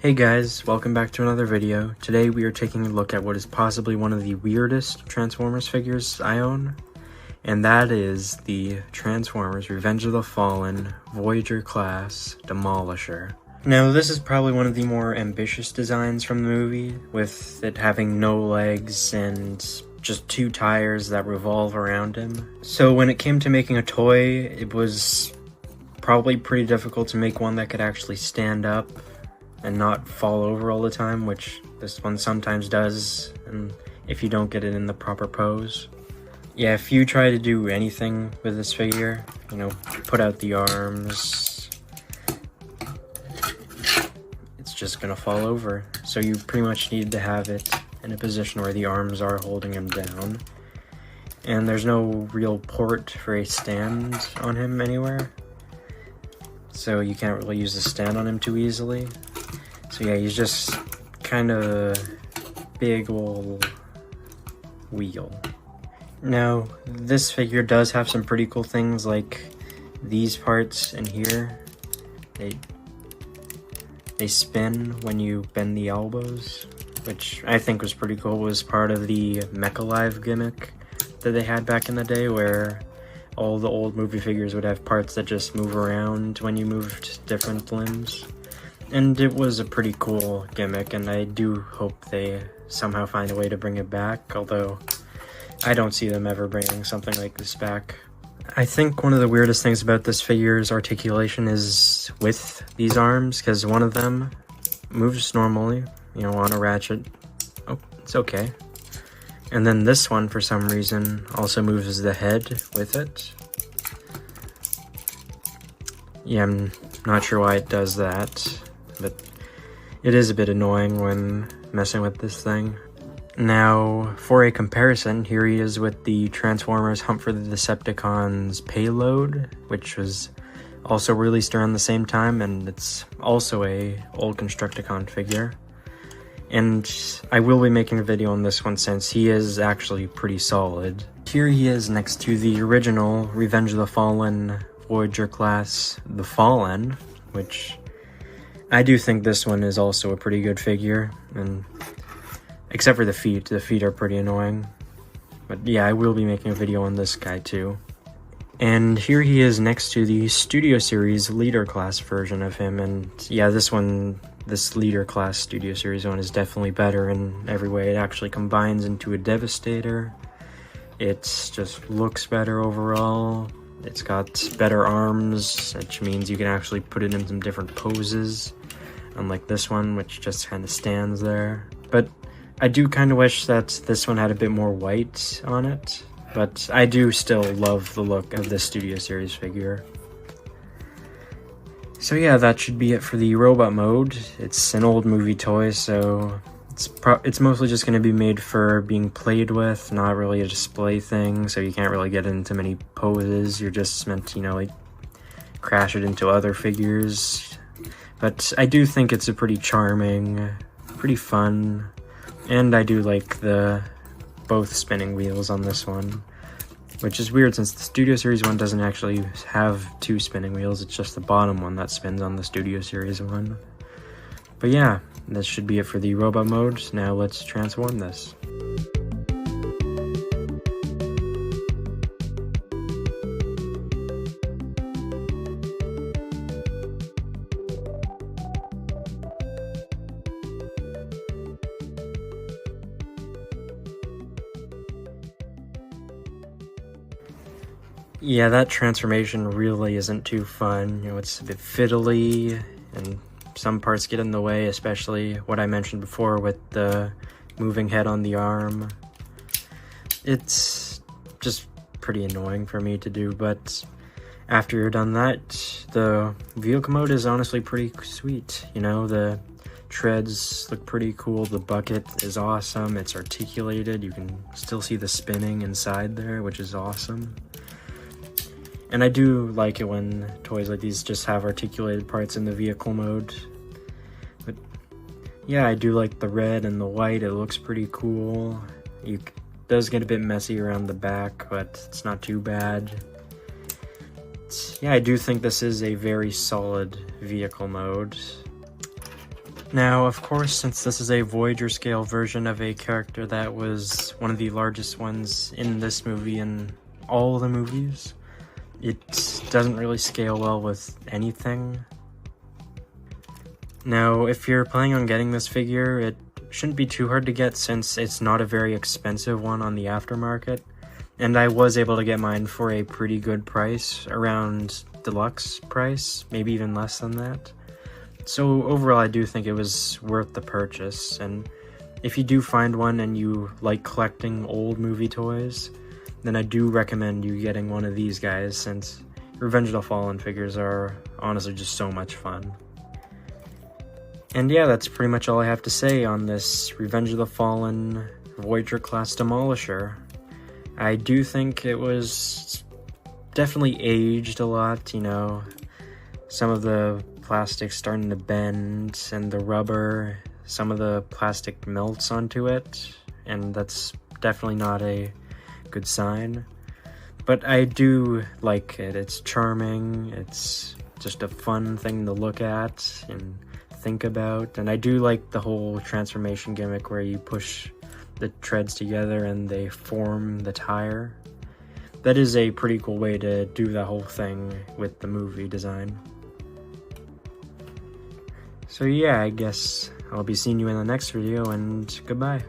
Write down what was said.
Hey guys, welcome back to another video. Today we are taking a look at what is possibly one of the weirdest Transformers figures I own, and that is the Transformers Revenge of the Fallen Voyager class Demolisher. Now this is probably one of the more ambitious designs from the movie, with it having no legs and just two tires that revolve around him. So when it came to making a toy, it was probably pretty difficult to make one that could actually stand up and not fall over all the time, which this one sometimes does, and if you don't get it in the proper pose. Yeah, if you try to do anything with this figure, you know, put out the arms, it's just gonna fall over. So you pretty much need to have it in a position where the arms are holding him down. And there's no real port for a stand on him anywhere, so you can't really use the stand on him too easily. So yeah, he's just kind of a big old wheel. Now, this figure does have some pretty cool things, like these parts in here. They spin when you bend the elbows, which I think was pretty cool. It was part of the Mecha Live gimmick that they had back in the day, where all the old movie figures would have parts that just move around when you moved different limbs. And it was a pretty cool gimmick, and I do hope they somehow find a way to bring it back, although I don't see them ever bringing something like this back. I think one of the weirdest things about this figure's articulation is with these arms, because one of them moves normally, you know, on a ratchet. Oh, it's okay. And then this one, for some reason, also moves the head with it. Yeah, I'm not sure why it does that, but it is a bit annoying when messing with this thing. Now, for a comparison, here he is with the Transformers Hunt for the Decepticons Payload, which was also released around the same time, and it's also a old Constructicon figure. And I will be making a video on this one since he is actually pretty solid. Here he is next to the original Revenge of the Fallen Voyager class, The Fallen, which I do think this one is also a pretty good figure, and except for the feet are pretty annoying. But yeah, I will be making a video on this guy too. And here he is next to the Studio Series Leader class version of him, and yeah, this Leader class Studio Series one is definitely better in every way. It actually combines into a Devastator. It just looks better overall. It's got better arms, which means you can actually put it in some different poses, unlike this one, which just kind of stands there. But I do kind of wish that this one had a bit more white on it, but I do still love the look of this Studio Series figure. So yeah, that should be it for the robot mode. It's an old movie toy, so it's mostly just going to be made for being played with, not really a display thing, so you can't really get into many poses. You're just meant to, you know, like, crash it into other figures. But I do think it's a pretty charming, pretty fun, and I do like the both spinning wheels on this one, which is weird since the Studio Series one doesn't actually have two spinning wheels. It's just the bottom one that spins on the Studio Series one. But yeah, this should be it for the robot mode. Now let's transform this. Yeah, that transformation really isn't too fun. You know, it's a bit fiddly, and some parts get in the way, especially what I mentioned before with the moving head on the arm. It's just pretty annoying for me to do, but after you're done that, the vehicle mode is honestly pretty sweet. You know, the treads look pretty cool, the bucket is awesome, it's articulated, you can still see the spinning inside there, which is awesome. And I do like it when toys like these just have articulated parts in the vehicle mode. But yeah, I do like the red and the white, it looks pretty cool. It does get a bit messy around the back, but it's not too bad. Yeah, I do think this is a very solid vehicle mode. Now, of course, since this is a Voyager scale version of a character that was one of the largest ones in this movie and all the movies, it doesn't really scale well with anything. Now, if you're planning on getting this figure, it shouldn't be too hard to get since it's not a very expensive one on the aftermarket, and I was able to get mine for a pretty good price, around deluxe price, maybe even less than that. So overall, I do think it was worth the purchase, and if you do find one and you like collecting old movie toys, then I do recommend you getting one of these guys, since Revenge of the Fallen figures are honestly just so much fun. And yeah, that's pretty much all I have to say on this Revenge of the Fallen Voyager class Demolisher. I do think it was definitely aged a lot, you know, some of the plastic starting to bend, and the rubber, some of the plastic melts onto it, and that's definitely not a good sign. But I do like it. It's charming, it's just a fun thing to look at and think about, and I do like the whole transformation gimmick where you push the treads together and they form the tire. That is a pretty cool way to do the whole thing with the movie design. So yeah, I guess I'll be seeing you in the next video, and goodbye.